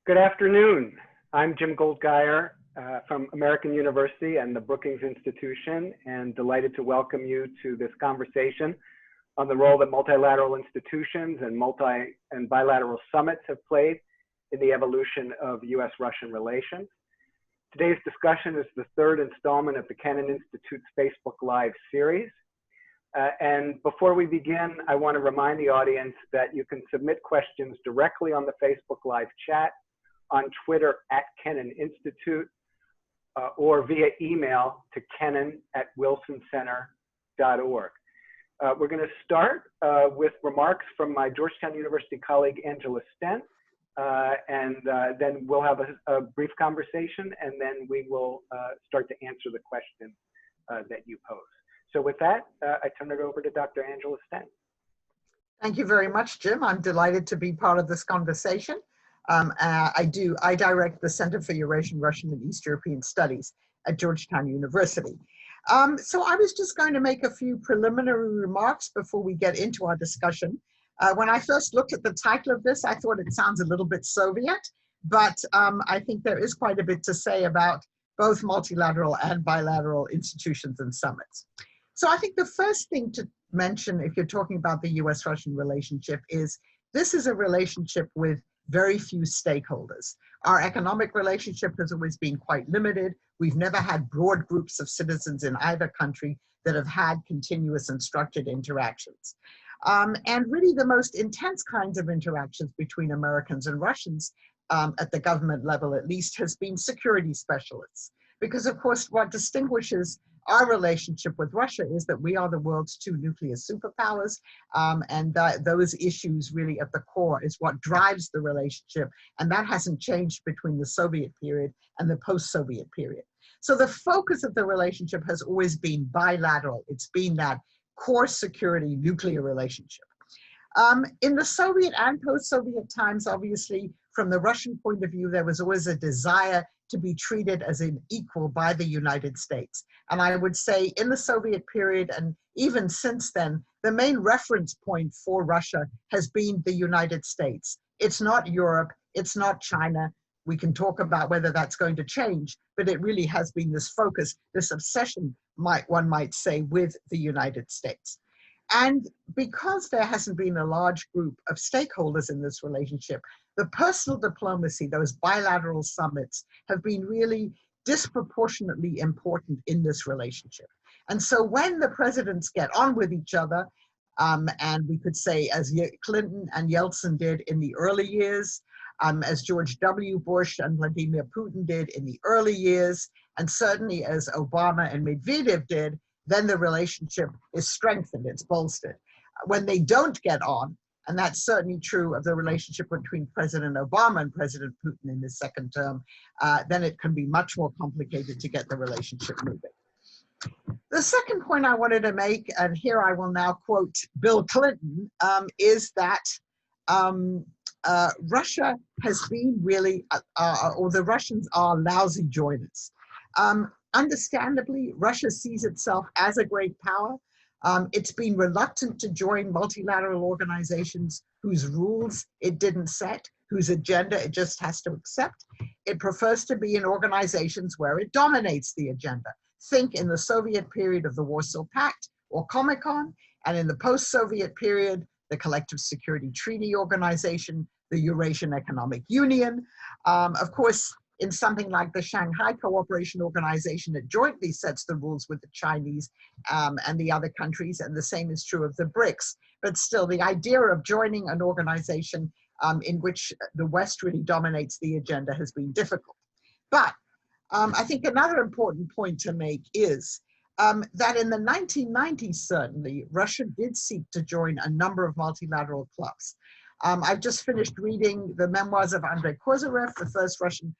Good afternoon. I'm Jim Goldgeier from American University and the Brookings Institution, and delighted to welcome you to this conversation on the role that multilateral institutions and bilateral summits have played in the evolution of US-Russian relations. Today's discussion is the third installment of the Kennan Institute's Facebook Live series. And before we begin, I want to remind the audience that you can submit questions directly on the Facebook Live chat, on Twitter @Kennan Institute, or via email to kennan@wilsoncenter.org. We're going to start with remarks from my Georgetown University colleague, Angela Stent, and then we'll have a brief conversation, and then we will start to answer the questions that you pose. So with that, I turn it over to Dr. Angela Stent. Thank you very much, Jim. I'm delighted to be part of this conversation. I direct the Center for Eurasian, Russian, and East European Studies at Georgetown University. So I was just going to make a few preliminary remarks before we get into our discussion. When I first looked at the title of this, I thought it sounds a little bit Soviet, but I think there is quite a bit to say about both multilateral and bilateral institutions and summits. So I think the first thing to mention, if you're talking about the US-Russian relationship, is this is a relationship with very few stakeholders. Our economic relationship has always been quite limited. We've never had broad groups of citizens in either country that have had continuous and structured interactions. And really the most intense kinds of interactions between Americans and Russians, at the government level at least, has been security specialists. Because of course what distinguishes our relationship with Russia is that we are the world's two nuclear superpowers, and those issues really at the core is what drives the relationship, and that hasn't changed between the Soviet period and the post-Soviet period. So the focus of the relationship has always been bilateral. It's been that core security nuclear relationship. In the Soviet and post-Soviet times, obviously, from the Russian point of view, there was always a desire to be treated as an equal by the United States. And I would say in the Soviet period, and even since then, the main reference point for Russia has been the United States. It's not Europe, it's not China. We can talk about whether that's going to change, but it really has been this focus, this obsession, one might say, with the United States. And because there hasn't been a large group of stakeholders in this relationship, the personal diplomacy, those bilateral summits, have been really disproportionately important in this relationship. And so when the presidents get on with each other, and we could say as Clinton and Yeltsin did in the early years, as George W. Bush and Vladimir Putin did in the early years, and certainly as Obama and Medvedev did, then the relationship is strengthened, it's bolstered. When they don't get on, and that's certainly true of the relationship between President Obama and President Putin in his second term, then it can be much more complicated to get the relationship moving. The second point I wanted to make, and here I will now quote Bill Clinton, is that Russia has been really, or the Russians are lousy joiners. Understandably, Russia sees itself as a great power. It's been reluctant to join multilateral organizations whose rules it didn't set, whose agenda it just has to accept. It prefers to be in organizations where it dominates the agenda. Think in the Soviet period of the Warsaw Pact or Comecon, and in the post-Soviet period, the Collective Security Treaty Organization, the Eurasian Economic Union. Of course, in something like the Shanghai Cooperation Organization, it jointly sets the rules with the Chinese and the other countries, and the same is true of the BRICS. But still, the idea of joining an organization in which the West really dominates the agenda has been difficult. But I think another important point to make is that in the 1990s, certainly, Russia did seek to join a number of multilateral clubs. I've just finished reading the memoirs of Andrei Kozyrev, the first Russian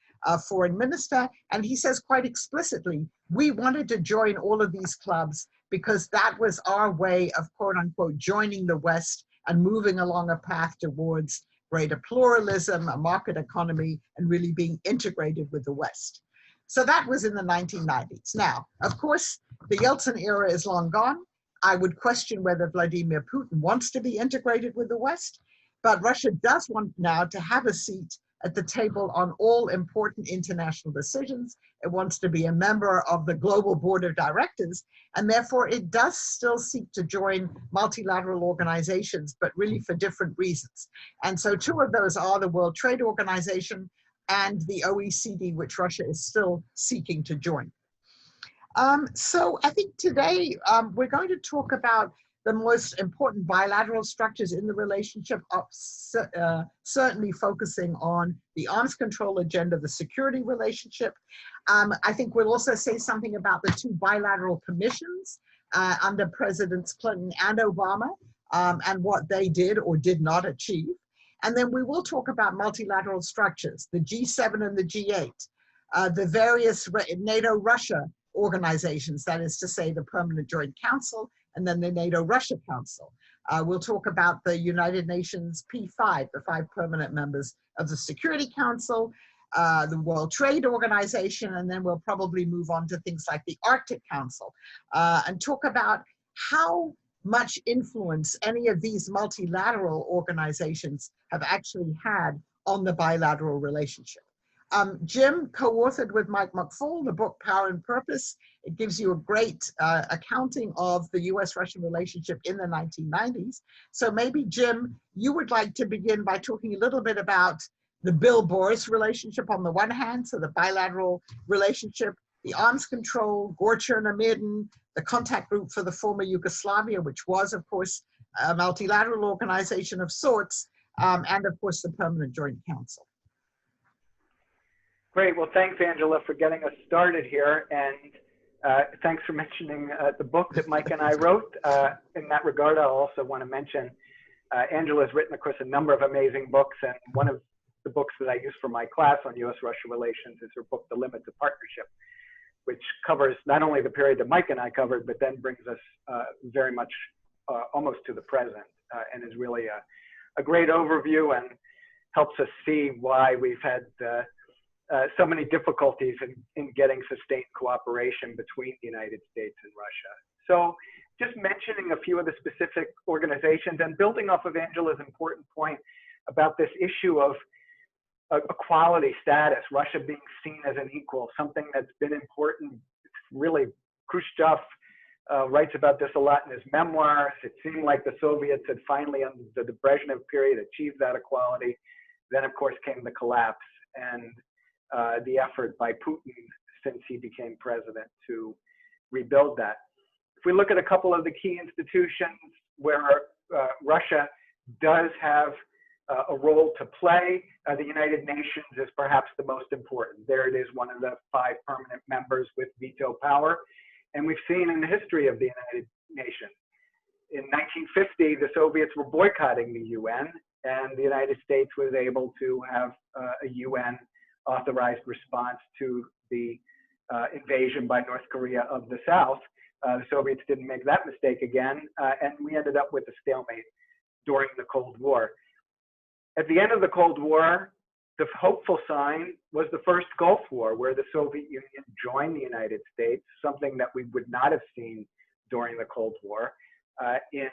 foreign minister, and he says quite explicitly, we wanted to join all of these clubs because that was our way of, quote unquote, joining the West and moving along a path towards greater pluralism, a market economy, and really being integrated with the West. So that was in the 1990s. Now, of course, the Yeltsin era is long gone. I would question whether Vladimir Putin wants to be integrated with the West, but Russia does want now to have a seat at the table on all important international decisions. It wants to be a member of the global board of directors, and therefore it does still seek to join multilateral organizations, but really for different reasons. And so two of those are the World Trade Organization and the OECD, which Russia is still seeking to join. So I think today we're going to talk about the most important bilateral structures in the relationship, certainly focusing on the arms control agenda, the security relationship. I think we'll also say something about the two bilateral commissions under Presidents Clinton and Obama, and what they did or did not achieve. And then we will talk about multilateral structures, the G7 and the G8, the various NATO-Russia organizations, that is to say the Permanent Joint Council and then the NATO-Russia Council. We'll talk about the United Nations P5, the 5 permanent members of the Security Council, the World Trade Organization, and then we'll probably move on to things like the Arctic Council, and talk about how much influence any of these multilateral organizations have actually had on the bilateral relationship. Jim co-authored with Mike McFall the book Power and Purpose. It gives you a great accounting of the US-Russian relationship in the 1990s. So maybe, Jim, you would like to begin by talking a little bit about the Bill-Boris relationship on the one hand, so the bilateral relationship, the arms control, Gorcherna-Mirden, the contact group for the former Yugoslavia, which was, of course, a multilateral organization of sorts, and of course, the Permanent Joint Council. Great. Well, thanks, Angela, for getting us started here. And thanks for mentioning the book that Mike and I wrote. In that regard, I also want to mention Angela's written, of course, a number of amazing books. And one of the books that I use for my class on US-Russia relations is her book, The Limits of Partnership, which covers not only the period that Mike and I covered, but then brings us very much almost to the present, and is really a great overview and helps us see why we've had so many difficulties in getting sustained cooperation between the United States and Russia. So just mentioning a few of the specific organizations and building off of Angela's important point about this issue of equality status, Russia being seen as an equal, something that's been important. Really, Khrushchev writes about this a lot in his memoirs. It seemed like the Soviets had finally, under the Brezhnev period, achieved that equality. Then, of course, came the collapse and the effort by Putin since he became president to rebuild that. If we look at a couple of the key institutions where Russia does have a role to play, the United Nations is perhaps the most important. There it is, one of the 5 permanent members with veto power. And we've seen in the history of the United Nations, in 1950, the Soviets were boycotting the UN, and the United States was able to have a UN authorized response to the invasion by North Korea of the South. The Soviets didn't make that mistake again, and we ended up with a stalemate during the Cold War. At the end of the Cold War, the hopeful sign was the first Gulf War, where the Soviet Union joined the United States, something that we would not have seen during the Cold War, in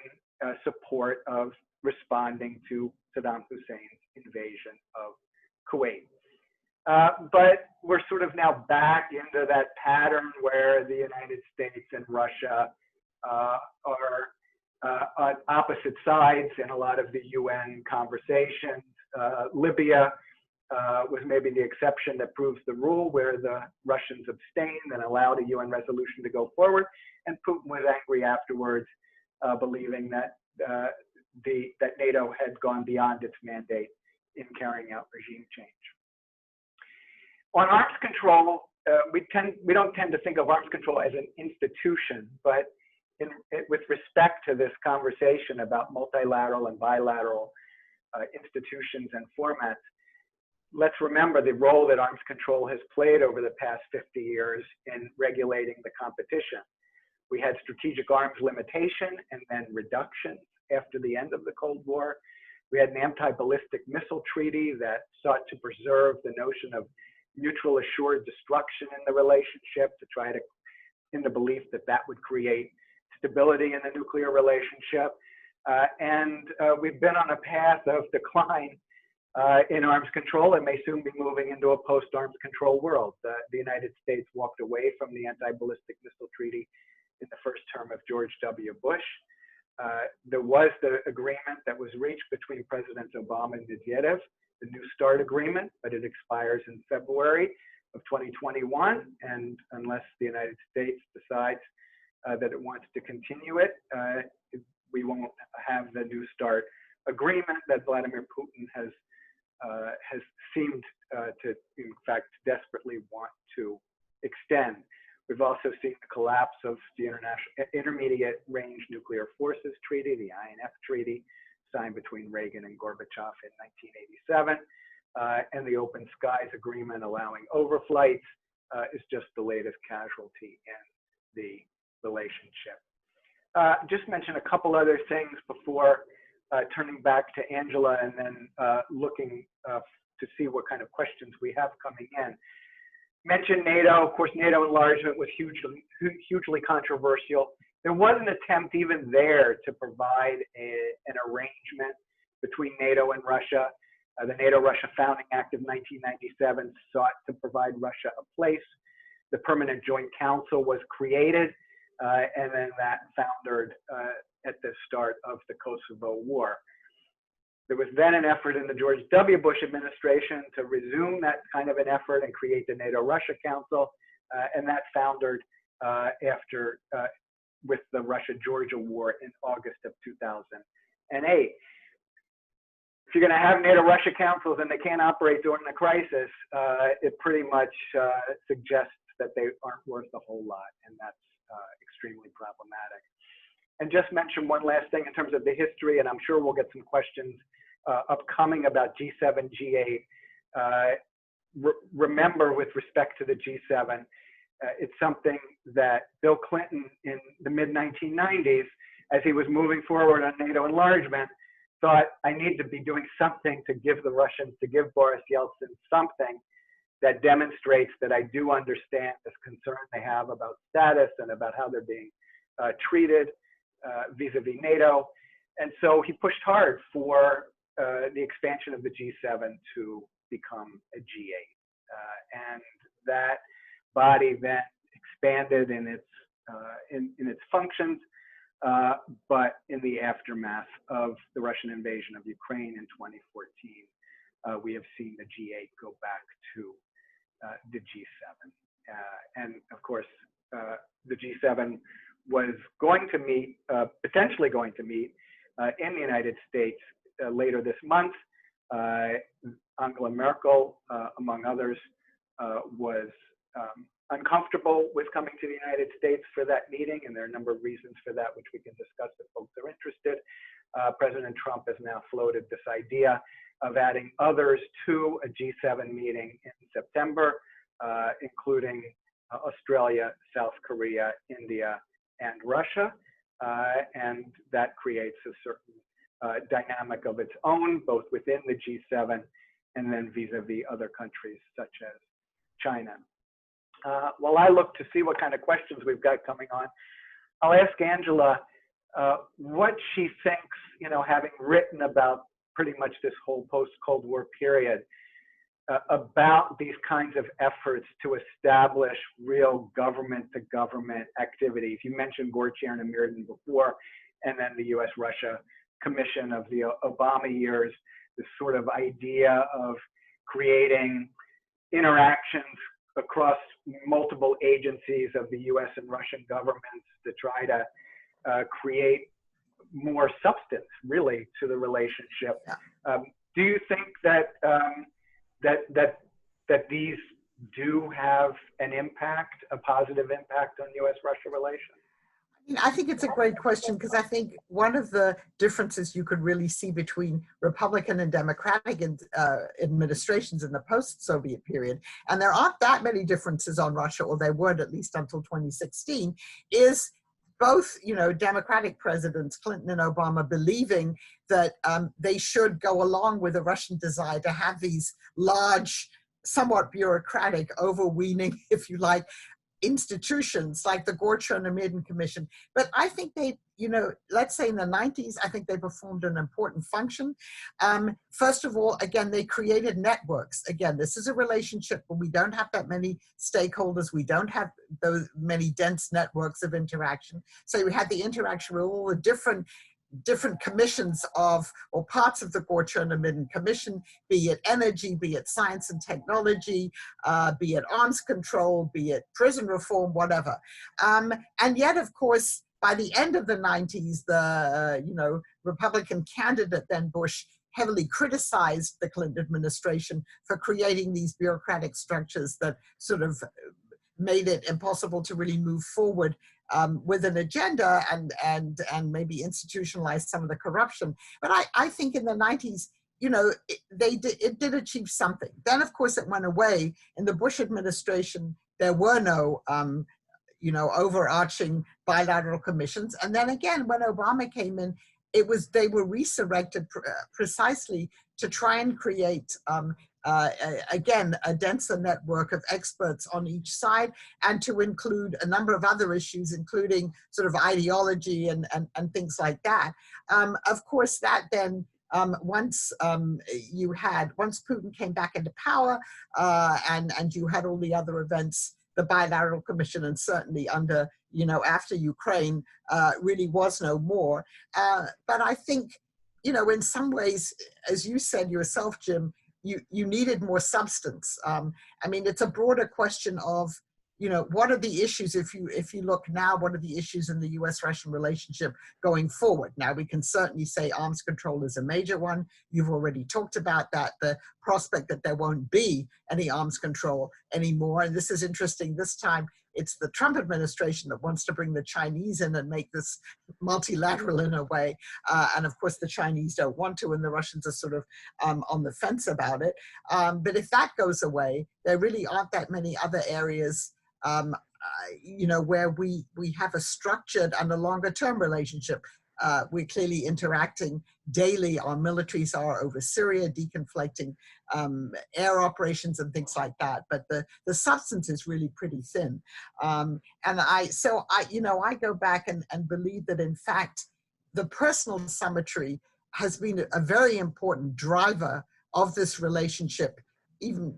support of responding to Saddam Hussein's invasion of Kuwait. But we're sort of now back into that pattern where the United States and Russia are on opposite sides in a lot of the UN conversations. Libya was maybe the exception that proves the rule, where the Russians abstained and allowed a UN resolution to go forward. And Putin was angry afterwards, believing that, that NATO had gone beyond its mandate in carrying out regime change. On arms control, we don't tend to think of arms control as an institution, but with respect to this conversation about multilateral and bilateral institutions and formats, let's remember the role that arms control has played over the past 50 years in regulating the competition. We had strategic arms limitation and then reduction after the end of the Cold War. We had an anti-ballistic missile treaty that sought to preserve the notion of mutual assured destruction in the relationship, to try to, in the belief that that would create stability in the nuclear relationship. And we've been on a path of decline in arms control and may soon be moving into a post-arms control world. The United States walked away from the anti-ballistic missile treaty in the first term of George W. Bush. There was the agreement that was reached between Presidents Obama and Medvedev, the New START agreement, but it expires in February of 2021. And unless the United States decides that it wants to continue it, we won't have the New START agreement that Vladimir Putin has seemed to, in fact, desperately want to extend. We've also seen the collapse of the Intermediate Range Nuclear Forces Treaty, the INF Treaty, signed between Reagan and Gorbachev in 1987, and the Open Skies Agreement allowing overflights is just the latest casualty in the relationship. Just mention a couple other things before turning back to Angela and then looking to see what kind of questions we have coming in. Mentioned NATO. Of course, NATO enlargement was hugely controversial. There was an attempt even there to provide an arrangement between NATO and Russia. The NATO-Russia Founding Act of 1997 sought to provide Russia a place. The Permanent Joint Council was created, and then that foundered at the start of the Kosovo War. There was then an effort in the George W. Bush administration to resume that kind of an effort and create the NATO-Russia Council, and that foundered with the Russia-Georgia War in August of 2008. If you're going to have NATO-Russia councils and they can't operate during the crisis, it pretty much suggests that they aren't worth a whole lot, and that's extremely problematic. And just mention one last thing in terms of the history, and I'm sure we'll get some questions upcoming about G7, G8. Remember, with respect to the G7, it's something that Bill Clinton in the mid-1990s, as he was moving forward on NATO enlargement, thought, I need to be doing something to give the Russians, to give Boris Yeltsin something that demonstrates that I do understand this concern they have about status and about how they're being treated vis-a-vis NATO. And so he pushed hard for the expansion of the G7 to become a G8. And that body then expanded in its functions, but in the aftermath of the Russian invasion of Ukraine in 2014, we have seen the G8 go back to the G7. And of course, the G7 was going to meet, potentially going to meet in the United States later this month. Angela Merkel, among others, was uncomfortable with coming to the United States for that meeting, and there are a number of reasons for that, which we can discuss if folks are interested. President Trump has now floated this idea of adding others to a G7 meeting in September, including Australia, South Korea, India, and Russia. And that creates a certain dynamic of its own, both within the G7 and then vis-a-vis other countries such as China. While I look to see what kind of questions we've got coming on, I'll ask Angela what she thinks, having written about pretty much this whole post-Cold War period, about these kinds of efforts to establish real government-to-government activities. You mentioned Gorchian and Mirden before, and then the US-Russia Commission of the Obama years, this sort of idea of creating interactions across multiple agencies of the US and Russian governments to try to create more substance, really, to the relationship. Do you think that that these do have an impact, a positive impact on US-Russia relations? I think it's a great question, because I think one of the differences you could really see between Republican and Democratic administrations in the post-Soviet period, and there aren't that many differences on Russia, or there weren't at least until 2016, is both, Democratic presidents, Clinton and Obama, believing that they should go along with the Russian desire to have these large, somewhat bureaucratic, overweening, if you like, institutions like the Gorchian and Mirden Commission. But I think they, let's say in the 90s, I think they performed an important function. First of all, again, they created networks. Again, this is a relationship where we don't have that many stakeholders. We don't have those many dense networks of interaction. So we had the interaction with all the different commissions or parts of the Gore-Chernomidin Commission, be it energy, be it science and technology, be it arms control, be it prison reform, whatever. And yet, of course, by the end of the 90s, the Republican candidate then Bush heavily criticized the Clinton administration for creating these bureaucratic structures that sort of made it impossible to really move forward with an agenda and maybe institutionalize some of the corruption. But I think in the 90s, it did achieve something. Then, of course, it went away. In the Bush administration, there were no overarching bilateral commissions. And then again, when Obama came in, they were resurrected precisely to try and create, again, a denser network of experts on each side, and to include a number of other issues, including sort of ideology and things like that. Of course, that then, once Putin came back into power, and you had all the other events, the bilateral commission, and certainly after Ukraine, really was no more. But I think, in some ways, as you said yourself, Jim, you needed more substance. It's a broader question of, what are the issues, if you look now, what are the issues in the US-Russian relationship going forward? Now, we can certainly say arms control is a major one. You've already talked about that, the prospect that there won't be any arms control anymore. And this is interesting. This time, it's the Trump administration that wants to bring the Chinese in and make this multilateral in a way. And of course, the Chinese don't want to, and the Russians are sort of on the fence about it. But if that goes away, there really aren't that many other areas where we have a structured and a longer term relationship. We're clearly interacting daily. Our militaries are over Syria, deconflicting air operations and things like that. But the substance is really pretty thin. And I go back and believe that, in fact, the personal symmetry has been a very important driver of this relationship, even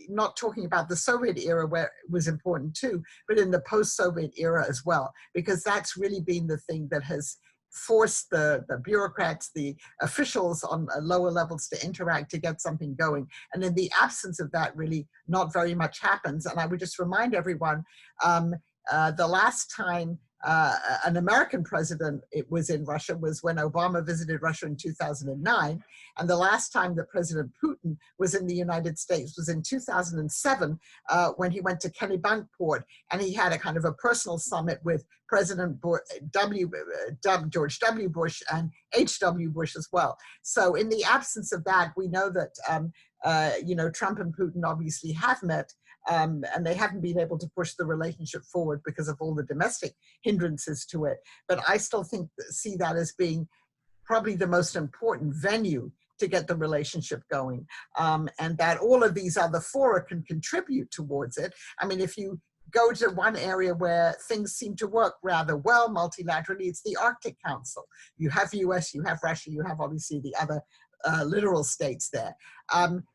not talking about the Soviet era, where it was important too, but in the post-Soviet era as well, because that's really been the thing that has forced the bureaucrats, the officials on lower levels to interact to get something going. And in the absence of that, really not very much happens. And I would just remind everyone, the last time an American president was in Russia was when Obama visited Russia in 2009. And the last time that President Putin was in the United States was in 2007, when he went to Kennebunkport, and he had a kind of a personal summit with President George W. Bush and H.W. Bush as well. So in the absence of that, we know that Trump and Putin obviously have met, and they haven't been able to push the relationship forward because of all the domestic hindrances to it. But I still see that as being probably the most important venue to get the relationship going, and that all of these other fora can contribute towards it. I mean, if you go to one area where things seem to work rather well multilaterally, it's the Arctic Council. You have US, you have Russia, you have obviously the other littoral states there.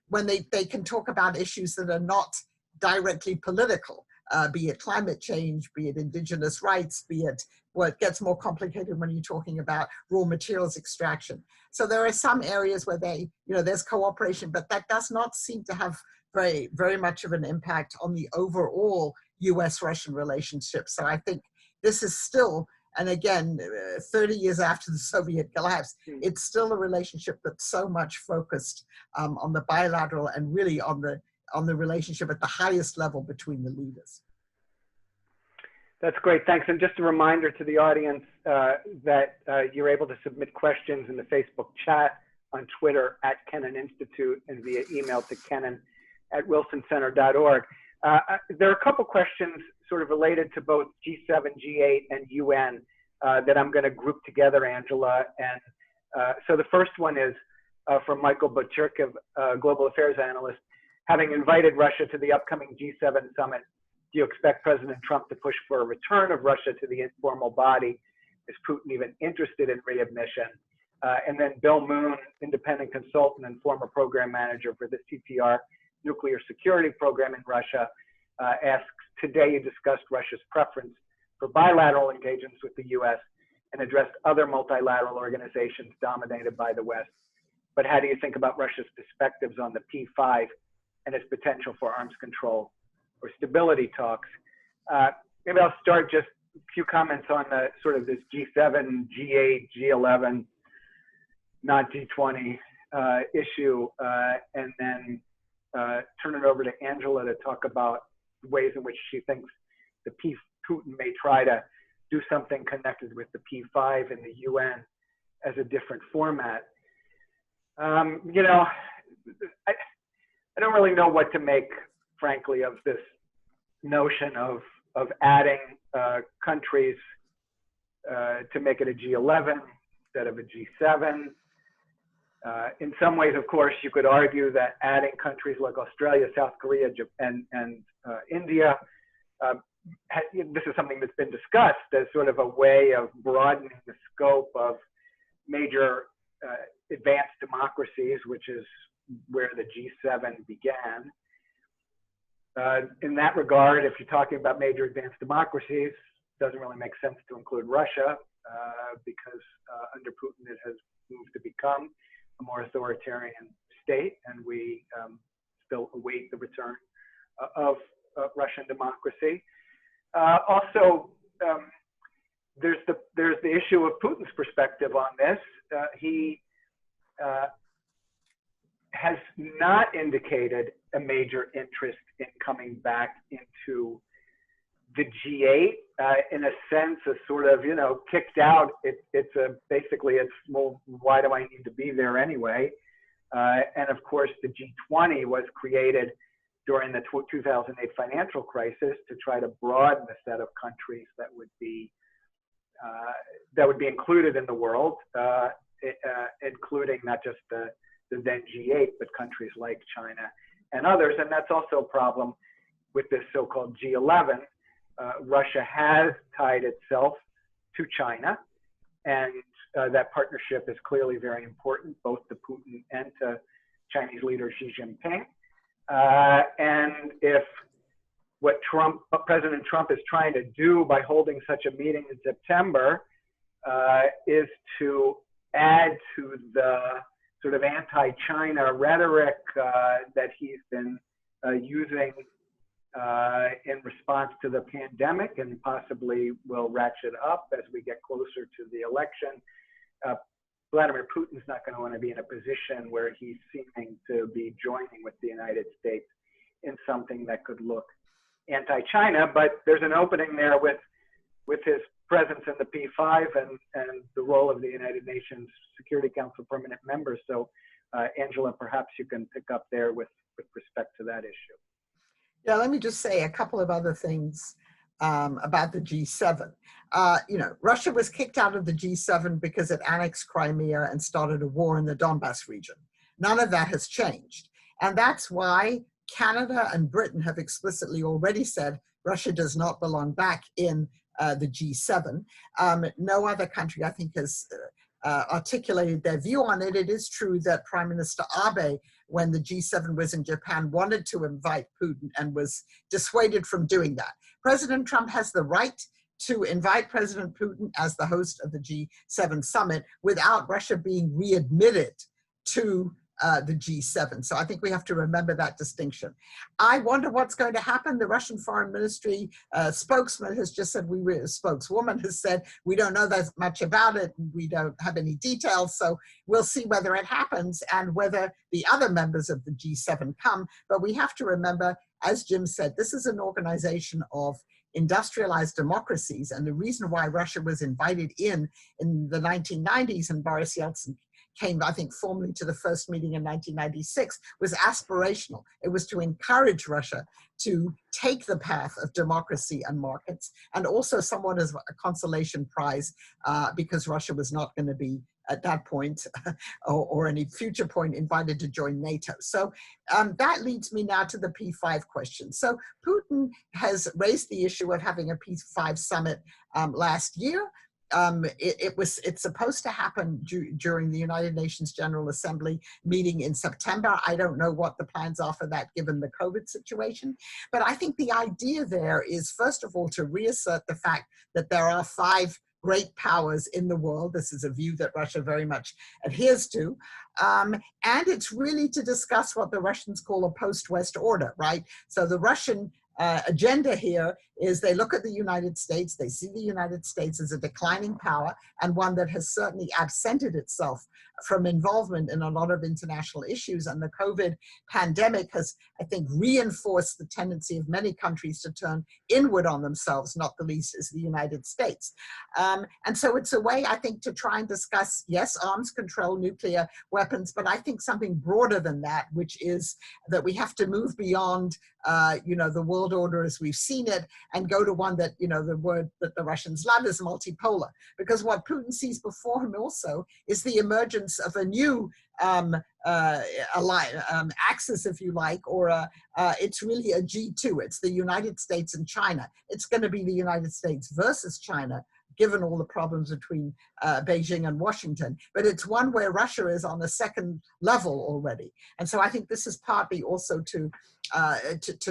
When they can talk about issues that are not directly political, be it climate change, be it indigenous rights, be it what gets more complicated when you're talking about raw materials extraction. So there are some areas where there's cooperation, but that does not seem to have very, very much of an impact on the overall US-Russian relationship. So I think this is still, and again, 30 years after the Soviet collapse, it's still a relationship that's so much focused on the bilateral and really on the relationship at the highest level between the leaders. That's great, thanks. And just a reminder to the audience that you're able to submit questions in the Facebook chat, on Twitter @Kennan Institute, and via email to kennan@wilsoncenter.org. There are a couple questions sort of related to both G7, G8, and UN that I'm going to group together, Angela. And so the first one is from Michael Bochurkov, Global Affairs Analyst. Having invited Russia to the upcoming G7 summit, do you expect President Trump to push for a return of Russia to the informal body? Is Putin even interested in readmission? And then Bill Moon, independent consultant and former program manager for the CTR nuclear security program in Russia, asks, today you discussed Russia's preference for bilateral engagements with the US and addressed other multilateral organizations dominated by the West. But how do you think about Russia's perspectives on the P5 and its potential for arms control or stability talks? Maybe I'll start just a few comments on the sort of this G7, G8, G11, not G20 issue, and then turn it over to Angela to talk about ways in which she thinks the Putin may try to do something connected with the P5 in the UN as a different format. You know, I don't really know what to make, frankly, of this notion of adding countries to make it a G11 instead of a G7. In some ways, of course, you could argue that adding countries like Australia, South Korea, Japan, and India, this is something that's been discussed as sort of a way of broadening the scope of major advanced democracies, which is where the G7 began. In that regard, if you're talking about major advanced democracies, it doesn't really make sense to include Russia because under Putin it has moved to become a more authoritarian state, and we still await the return of Russian democracy. Also, there's the issue of Putin's perspective on this. He has not indicated a major interest in coming back into the G8. In a sense, a sort of, you know, kicked out. Basically, well, why do I need to be there anyway? And of course, the G20 was created during the 2008 financial crisis to try to broaden the set of countries that would be included in the world, including not just the then G8, but countries like China and others. And that's also a problem with this so-called G11. Russia has tied itself to China, and that partnership is clearly very important, both to Putin and to Chinese leader Xi Jinping. And if what President Trump is trying to do by holding such a meeting in September is to add to the sort of anti-China rhetoric that he's been using in response to the pandemic, and possibly will ratchet up as we get closer to the election. Vladimir Putin's not going to want to be in a position where he's seeming to be joining with the United States in something that could look anti-China, but there's an opening there with his presence in the P5 and the role of the United Nations Security Council permanent members. So Angela, perhaps you can pick up there with respect to that issue. Yeah, let me just say a couple of other things about the G7. You know, Russia was kicked out of the G7 because it annexed Crimea and started a war in the Donbass region. None of that has changed. And that's why Canada and Britain have explicitly already said Russia does not belong back in the G7. No other country, I think, has articulated their view on it. It is true that Prime Minister Abe, when the G7 was in Japan, wanted to invite Putin and was dissuaded from doing that. President Trump has the right to invite President Putin as the host of the G7 summit without Russia being readmitted to the G7. So I think we have to remember that distinction. I wonder what's going to happen. The Russian Foreign Ministry spokesman has just said, spokeswoman has said, we don't know that much about it. We don't have any details. So we'll see whether it happens and whether the other members of the G7 come. But we have to remember, as Jim said, this is an organization of industrialized democracies. And the reason why Russia was invited in the 1990s, and Boris Yeltsin came, I think, formally to the first meeting in 1996, was aspirational. It was to encourage Russia to take the path of democracy and markets, and also somewhat as a consolation prize because Russia was not going to be, at that point, or any future point, invited to join NATO. So that leads me now to the P5 question. So Putin has raised the issue of having a P5 summit last year. it's supposed to happen during the United Nations General Assembly meeting in September. I don't know what the plans are for that given the COVID situation. But I think the idea there is, first of all, to reassert the fact that there are 5 great powers in the world. This is a view that Russia very much adheres to. And it's really to discuss what the Russians call a post-West order, right? So the Russian agenda here is they look at the United States, they see the United States as a declining power and one that has certainly absented itself from involvement in a lot of international issues. And the COVID pandemic has, I think, reinforced the tendency of many countries to turn inward on themselves, not the least is the United States. And so it's a way, I think, to try and discuss, yes, arms control, nuclear weapons, but I think something broader than that, which is that we have to move beyond the world order as we've seen it and go to one that, the word that the Russians love is multipolar. Because what Putin sees before him also is the emergence of a new axis, if you like, or it's really a G2. It's the United States and China. It's going to be the United States versus China, given all the problems between Beijing and Washington. But it's one where Russia is on a second level already. And so I think this is partly also to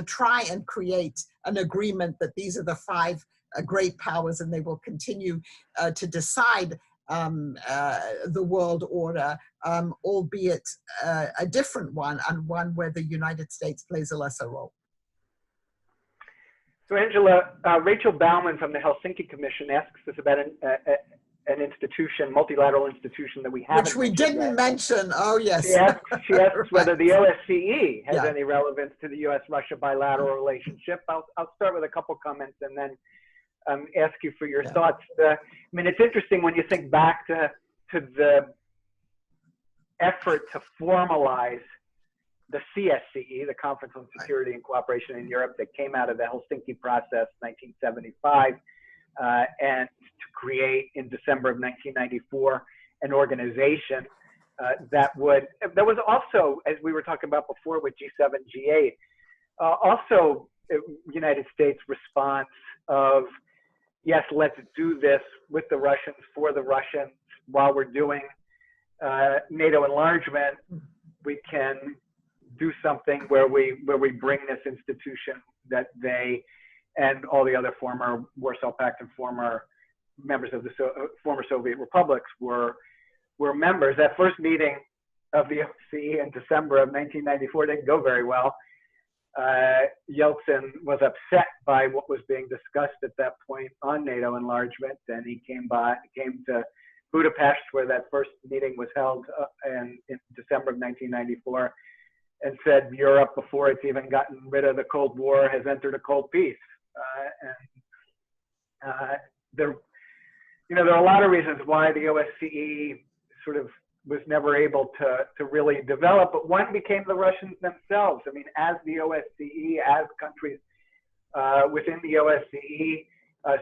try and create an agreement that these are the 5 great powers and they will continue to decide the world order, albeit a different one, and one where the United States plays a lesser role. So Angela, Rachel Bauman from the Helsinki Commission asks us about an institution, multilateral institution that we haven't Which we didn't mention. Oh, yes. She asks whether the OSCE has any relevance to the U.S.-Russia bilateral relationship. I'll start with a couple comments and then ask you for your thoughts. I mean, it's interesting when you think back to the effort to formalize the CSCE, the Conference on Security and Cooperation in Europe, that came out of the Helsinki process, 1975, and to create in December of 1994 an organization that was also, as we were talking about before with G7, G8, also United States response of, yes, let's do this with the Russians, for the Russians. While we're doing NATO enlargement, we can do something where we bring this institution that they and all the other former Warsaw Pact and former members of the former Soviet republics were members. That first meeting of the OSCE in December of 1994 didn't go very well. Yeltsin was upset by what was being discussed at that point on NATO enlargement, and he came to Budapest, where that first meeting was held in December of 1994, and said Europe, before it's even gotten rid of the Cold War, has entered a cold peace. There are a lot of reasons why the OSCE sort of was never able to really develop, but one became the Russians themselves. I mean, as the OSCE, as countries within the OSCE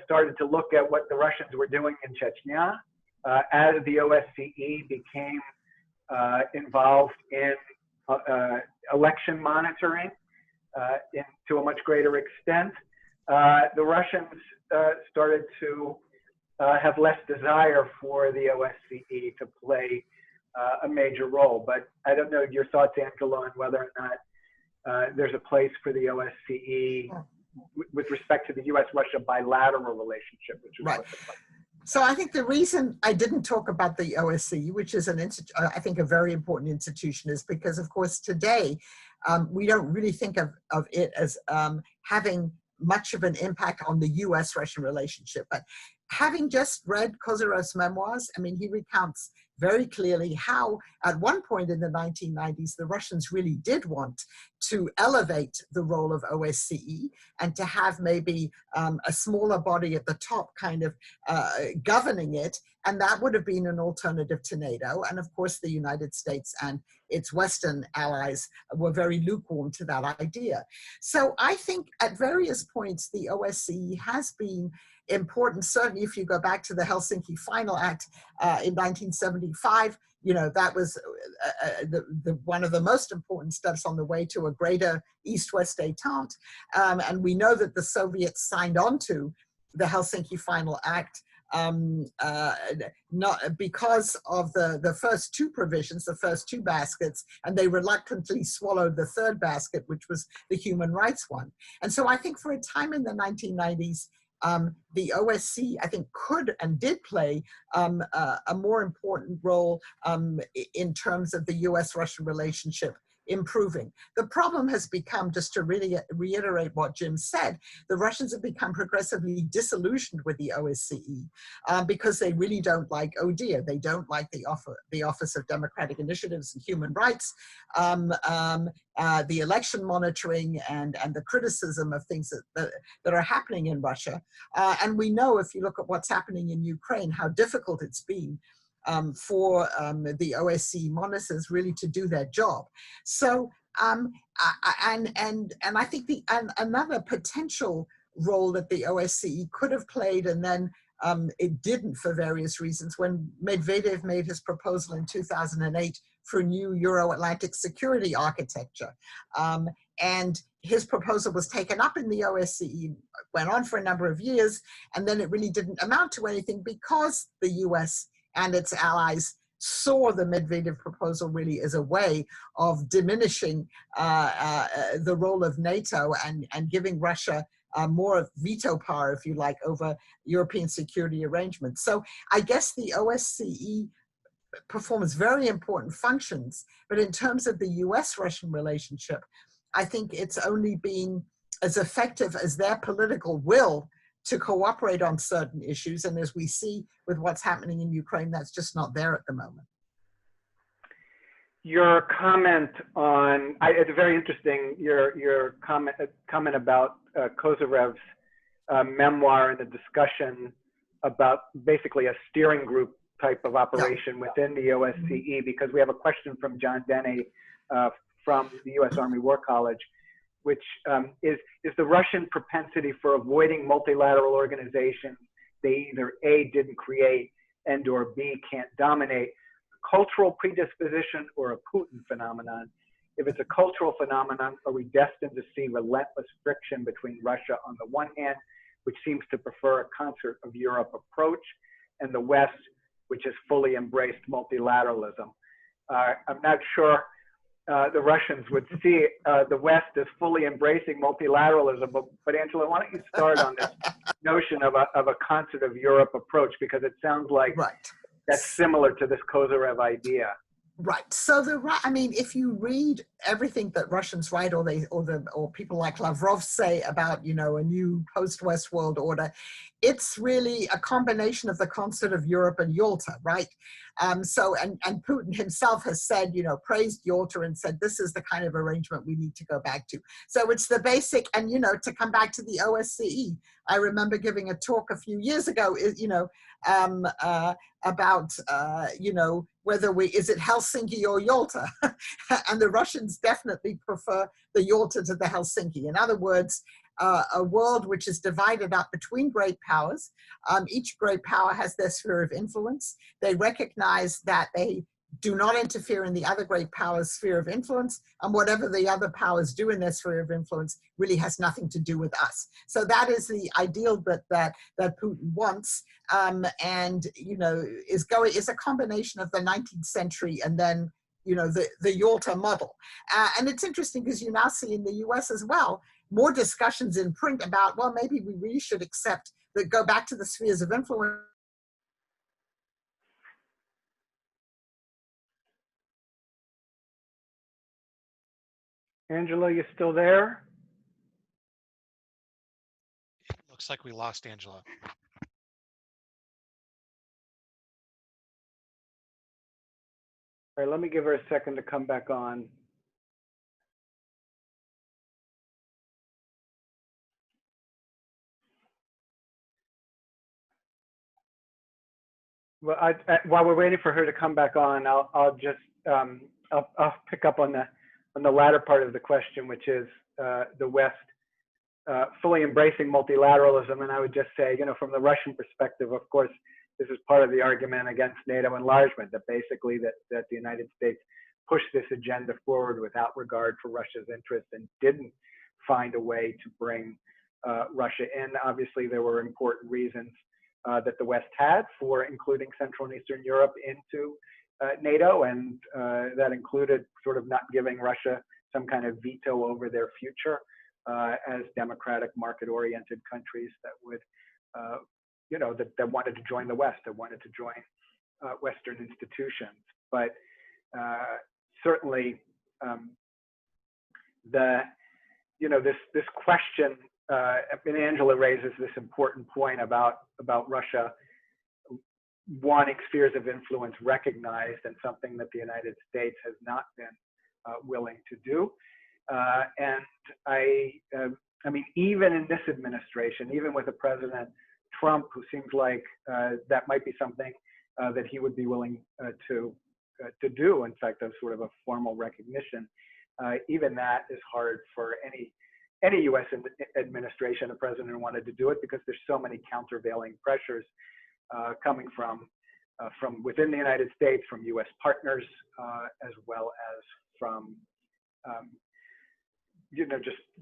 started to look at what the Russians were doing in Chechnya, as the OSCE became involved in election monitoring to a much greater extent, the Russians started to have less desire for the OSCE to play a major role. But I don't know your thoughts, Angela, on whether or not there's a place for the OSCE with respect to the U.S.-Russia bilateral relationship, which is right. So I think the reason I didn't talk about the OSCE, which is I think a very important institution, is because, of course, today we don't really think of it as having much of an impact on the U.S.-Russian relationship. But having just read Kozyrov's memoirs, I mean, he recounts very clearly how at one point in the 1990s, the Russians really did want to elevate the role of OSCE and to have maybe a smaller body at the top kind of governing it. And that would have been an alternative to NATO. And of course, the United States and its Western allies were very lukewarm to that idea. So I think at various points, the OSCE has been important. Certainly, if you go back to the Helsinki Final Act in 1975, that was one of the most important steps on the way to a greater East-West détente. And we know that the Soviets signed on to the Helsinki Final Act not because of the first two provisions, the first two baskets, and they reluctantly swallowed the third basket, which was the human rights one. And so I think for a time in the 1990s, the OSCE, I think, could and did play a more important role in terms of the US-Russian relationship improving. The problem has become, just to really reiterate what Jim said, the Russians have become progressively disillusioned with the OSCE because they really don't like ODIHR. They don't like the Office of Democratic Initiatives and Human Rights, the election monitoring, and the criticism of things that are happening in Russia. And we know, if you look at what's happening in Ukraine, how difficult it's been for the OSCE monitors really to do their job. So, and I think another potential role that the OSCE could have played, and then it didn't for various reasons, when Medvedev made his proposal in 2008 for a new Euro-Atlantic security architecture. And his proposal was taken up in the OSCE, went on for a number of years, and then it really didn't amount to anything because the US and its allies saw the Medvedev proposal really as a way of diminishing the role of NATO and giving Russia more veto power, if you like, over European security arrangements. So I guess the OSCE performs very important functions, but in terms of the US-Russian relationship, I think it's only being as effective as their political will to cooperate on certain issues. And as we see with what's happening in Ukraine, that's just not there at the moment. Your comment on, it's very interesting, your comment about Kozyrev's memoir and the discussion about basically a steering group type of operation within the OSCE, because we have a question from John Denny from the U.S. Army War College, which is the Russian propensity for avoiding multilateral organizations they either A, didn't create, and or B, can't dominate, cultural predisposition or a Putin phenomenon? If it's a cultural phenomenon, are we destined to see relentless friction between Russia on the one hand, which seems to prefer a concert of Europe approach, and the West, which has fully embraced multilateralism? I'm not sure the Russians would see the West as fully embracing multilateralism, but Angela, why don't you start on this notion of a concert of Europe approach, because it sounds like that's similar to this Kozyrev idea. Right. So I mean, if you read everything that Russians write, or people like Lavrov say about, you know, a new post-West world order, it's really a combination of the concert of Europe and Yalta, right? And Putin himself has said, you know, praised Yalta and said, this is the kind of arrangement we need to go back to. So it's the basic, and, you know, to come back to the OSCE, I remember giving a talk a few years ago, you know, about, you know, is it Helsinki or Yalta? And the Russians definitely prefer the Yalta to the Helsinki. In other words, a world which is divided up between great powers. Each great power has their sphere of influence. They recognize that they do not interfere in the other great power's sphere of influence, and whatever the other powers do in their sphere of influence really has nothing to do with us. So that is the ideal that Putin wants, and, you know, is a combination of the 19th century and then, you know, the Yalta model. And it's interesting because you now see in the US as well more discussions in print about, well, maybe we really should go back to the spheres of influence. Angela, you still there? It looks like we lost Angela. All right, let me give her a second to come back on. Well, while we're waiting for her to come back on, I'll just I'll pick up on the latter part of the question, which is the West fully embracing multilateralism. And I would just say, you know, from the Russian perspective, of course, this is part of the argument against NATO enlargement, that basically that the United States pushed this agenda forward without regard for Russia's interests and didn't find a way to bring Russia in. Obviously, there were important reasons that the West had for including Central and Eastern Europe into NATO, and that included sort of not giving Russia some kind of veto over their future as democratic, market-oriented countries that would, that wanted to join the West, that wanted to join Western institutions. But certainly, this question, and Angela raises this important point about Russia wanting spheres of influence recognized, and something that the United States has not been willing to do. And I mean, even in this administration, even with a President Trump who seems like that might be something that he would be willing to do, in fact, as sort of a formal recognition, even that is hard for any U.S. administration, a president wanted to do it, because there's so many countervailing pressures coming from within the United States, from U.S. partners, as well as from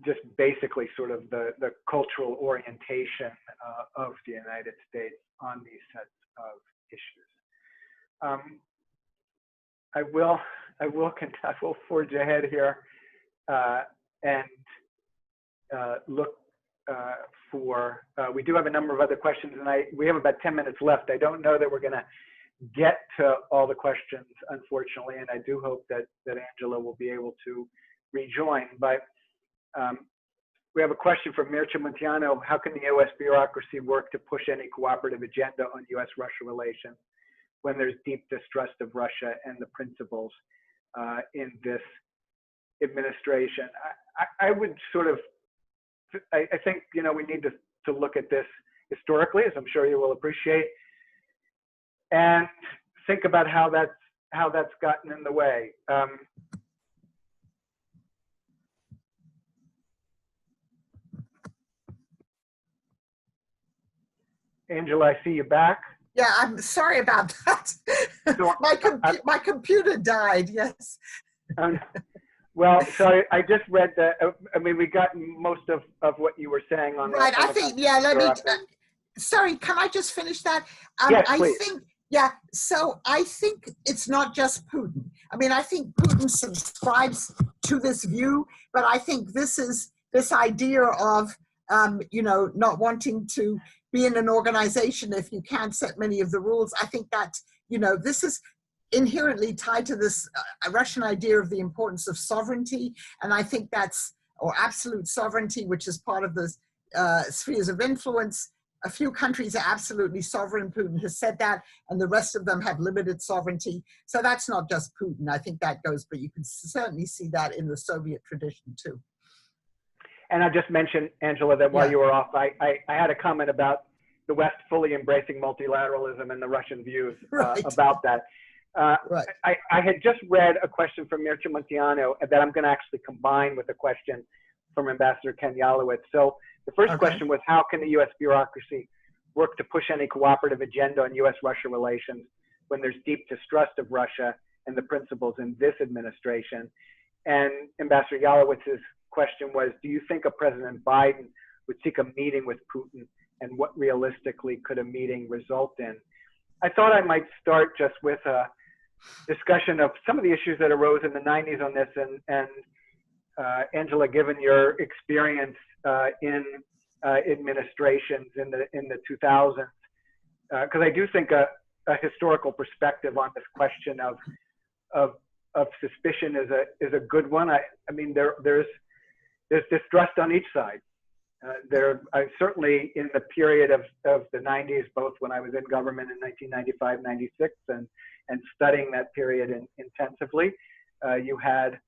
just basically sort of the cultural orientation of the United States on these sets of issues. I will forge ahead here and look for, we do have a number of other questions, and we have about 10 minutes left. I don't know that we're going to get to all the questions, unfortunately, and I do hope that Angela will be able to rejoin. But we have a question from Mircea Munteanu. How can the U.S. bureaucracy work to push any cooperative agenda on U.S.-Russia relations when there's deep distrust of Russia and the principles in this administration? I would sort of, I think, we need to look at this historically, as I'm sure you will appreciate, and think about how that's gotten in the way. Angela, I see you back. Yeah, I'm sorry about that. So my computer died, yes. Well, so I just read that. I mean, we got most of what you were saying on right. I think, yeah, let me, sorry, can I just finish that? Yes, please. I think, yeah, so I think it's not just Putin. I mean, I think Putin subscribes to this view, but I think this idea of, not wanting to be in an organization if you can't set many of the rules. I think that, this is inherently tied to this Russian idea of the importance of sovereignty. And I think or absolute sovereignty, which is part of the spheres of influence. A few countries are absolutely sovereign. Putin has said that, and the rest of them have limited sovereignty. So that's not just Putin. I think that goes, but you can certainly see that in the Soviet tradition too. And I just mentioned, Angela, that while you were off, I had a comment about the West fully embracing multilateralism and the Russian views about that. Right. I had just read a question from Mircea Munteanu that I'm going to actually combine with a question from Ambassador Ken Yalowitz. So the first question was, how can the U.S. bureaucracy work to push any cooperative agenda on U.S.-Russia relations when there's deep distrust of Russia and the principles in this administration? And Ambassador Yalowitz's question was, do you think a President Biden would seek a meeting with Putin, and what realistically could a meeting result in? I thought I might start just with a discussion of some of the issues that arose in the 90s on this, and Angela, given your experience in administrations in the 2000s, because I do think a historical perspective on this question of suspicion is a good one. I mean, there's distrust on each side. Certainly in the period of the 90s, both when I was in government in 1995, 96, and studying that period intensively, you had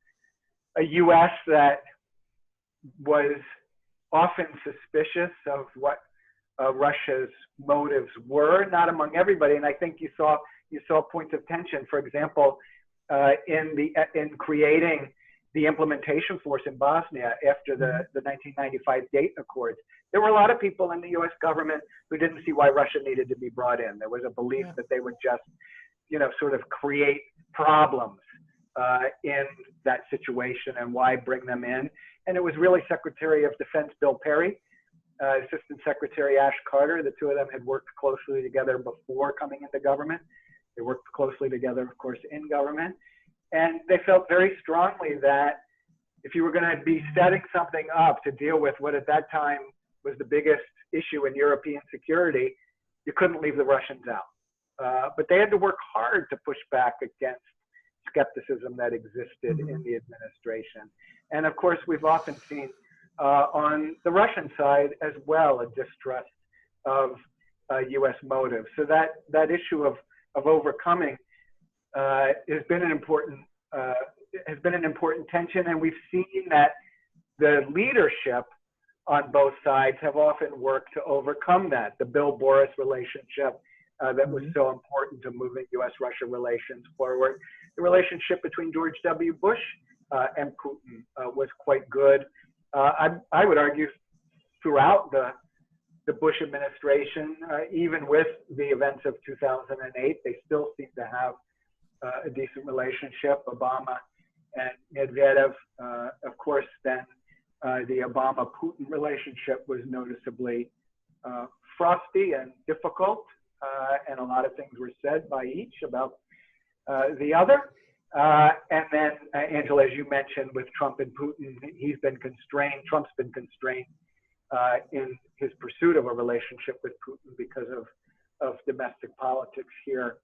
a U.S. that was often suspicious of what Russia's motives were, not among everybody. And I think you saw points of tension. For example, in creating the implementation force in Bosnia after the 1995 Dayton Accords, there were a lot of people in the U.S. government who didn't see why Russia needed to be brought in. There was a belief that they would just, sort of create problems in that situation, and why bring them in. And it was really Secretary of Defense Bill Perry Assistant Secretary Ash Carter. The two of them had worked closely together before coming into government. They worked closely together, of course, in government. And they felt very strongly that if you were going to be setting something up to deal with what at that time was the biggest issue in European security, you couldn't leave the Russians out. But they had to work hard to push back against skepticism that existed in the administration. And of course, we've often seen on the Russian side as well a distrust of US motives. So that issue of overcoming has been an important tension, and we've seen that the leadership on both sides have often worked to overcome that. The Bill-Boris relationship that was so important to moving US-Russia relations forward. The relationship between George W. Bush and Putin was quite good. I would argue throughout the Bush administration, even with the events of 2008, they still seem to have a decent relationship. Obama and Medvedev, of course, then the Obama-Putin relationship was noticeably frosty and difficult, and a lot of things were said by each about the other. And then, Angela, as you mentioned, with Trump and Putin, Trump's been constrained in his pursuit of a relationship with Putin because of domestic politics here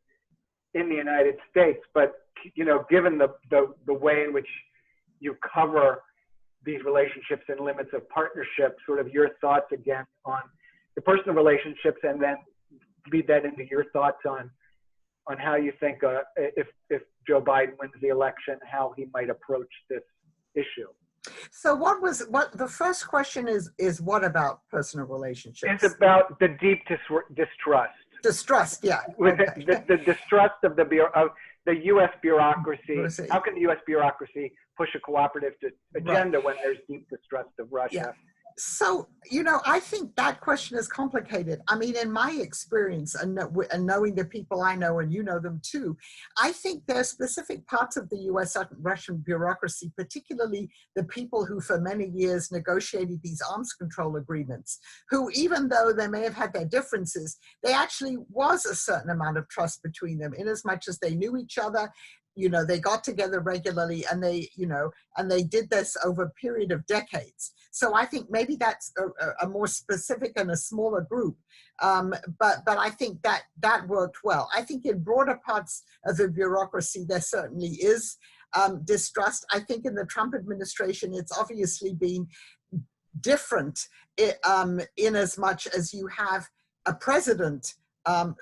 in the United States. But, you know, given the way in which you cover these relationships and limits of partnership, sort of your thoughts again on the personal relationships, and then feed that into your thoughts on how you think if Joe Biden wins the election, how he might approach this issue. So what the first question is what about personal relationships? It's about the deep distrust. Distrust, yeah. With Okay. the distrust of the U.S. bureaucracy. How can the U.S. bureaucracy push a cooperative agenda when there's deep distrust of Russia? Yeah. So, you know, I think that question is complicated. I mean, in my experience and knowing the people I know, and you know them too, I think there are specific parts of the US Russian bureaucracy, particularly the people who for many years negotiated these arms control agreements, who even though they may have had their differences, there actually was a certain amount of trust between them in as much as they knew each other. You know, they got together regularly and they did this over a period of decades. So I think maybe that's a more specific and a smaller group. But I think that worked well. I think in broader parts of the bureaucracy, there certainly is distrust. I think in the Trump administration, it's obviously been different in as much as you have a president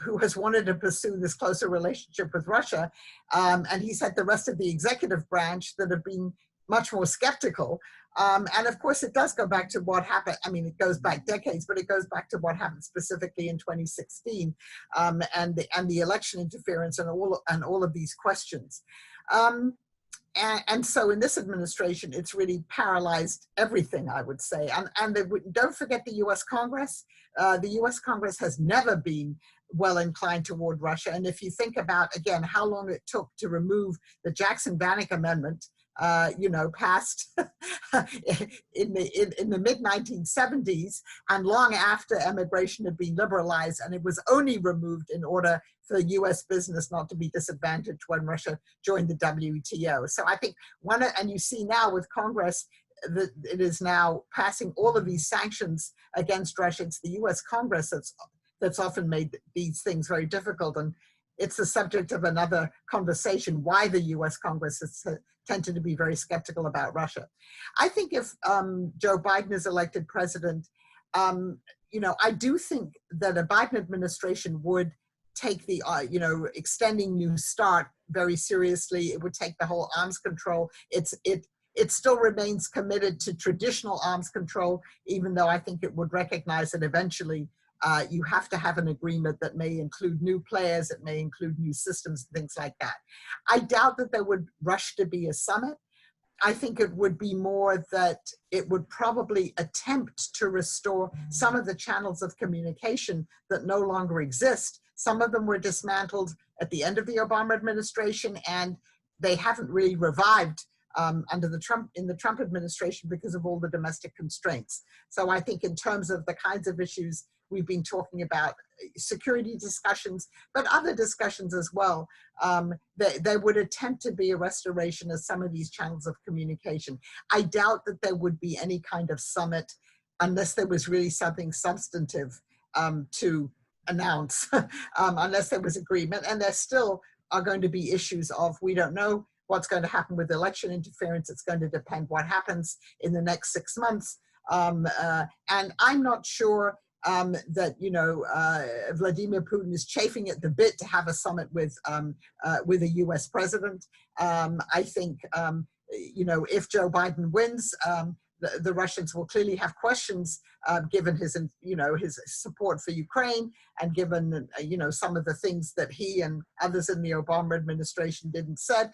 who has wanted to pursue this closer relationship with Russia. And he's had the rest of the executive branch that have been much more skeptical. And of course, it does go back to what happened. I mean, it goes back decades, but it goes back to what happened specifically in 2016 and the election interference and all of these questions. And so in this administration, it's really paralyzed everything, I would say. And don't forget the US Congress. The US Congress has never been well inclined toward Russia. And if you think about, again, how long it took to remove the Jackson-Vanik Amendment, passed in the mid-1970s and long after immigration had been liberalized, and it was only removed in order for U.S. business not to be disadvantaged when Russia joined the WTO. So I think and you see now with Congress, that it is now passing all of these sanctions against Russia. It's the U.S. Congress that's often made these things very difficult, and it's the subject of another conversation, why the U.S. Congress has tended to be very skeptical about Russia. I think if Joe Biden is elected president, I do think that a Biden administration would take the, extending New START very seriously. It would take the whole arms control. It still remains committed to traditional arms control, even though I think it would recognize that eventually you have to have an agreement that may include new players, it may include new systems, things like that. I doubt that there would rush to be a summit. I think it would be more that it would probably attempt to restore some of the channels of communication that no longer exist. Some of them were dismantled at the end of the Obama administration, and they haven't really revived under the Trump administration because of all the domestic constraints. So I think in terms of the kinds of issues we've been talking about, security discussions, but other discussions as well, there would attempt to be a restoration of some of these channels of communication. I doubt that there would be any kind of summit unless there was really something substantive to announce, unless there was agreement. And there still are going to be issues of, we don't know what's going to happen with election interference. It's going to depend what happens in the next 6 months. And I'm not sure that, you know, Vladimir Putin is chafing at the bit to have a summit with a US president. I think, you know, if Joe Biden wins, the Russians will clearly have questions given his, you know, his support for Ukraine, and given, you know, some of the things that he and others in the Obama administration didn't said.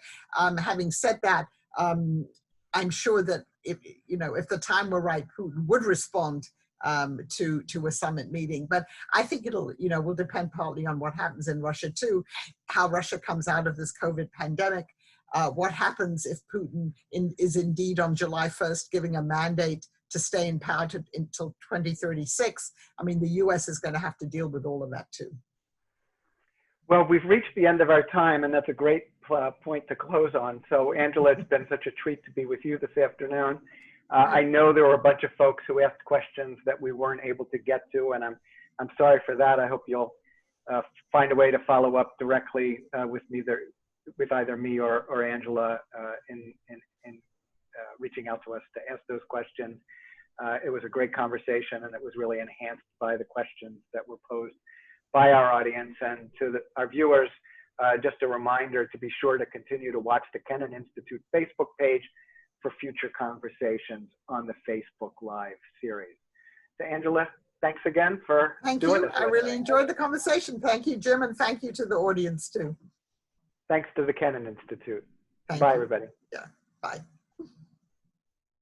Having said that, I'm sure that if, you know, if the time were right, Putin would respond to a summit meeting. But I think it'll, you know, will depend partly on what happens in Russia too, how Russia comes out of this COVID pandemic. What happens if Putin is indeed on July 1st giving a mandate to stay in power until 2036? I mean, the US is going to have to deal with all of that too. Well, we've reached the end of our time, and that's a great point to close on. So Angela, it's been such a treat to be with you this afternoon. I know there were a bunch of folks who asked questions that we weren't able to get to, and I'm sorry for that. I hope you'll find a way to follow up directly with either me or Angela in reaching out to us to ask those questions. It was a great conversation, and it was really enhanced by the questions that were posed by our audience. And to our viewers, just a reminder to be sure to continue to watch the Kennan Institute Facebook page for future conversations on the Facebook Live series. So Angela, thanks again for doing this. I really enjoyed the conversation. Thank you, Jim, and thank you to the audience too. Thanks to the Kennan Institute. Thank Bye, you. everybody. Yeah, bye.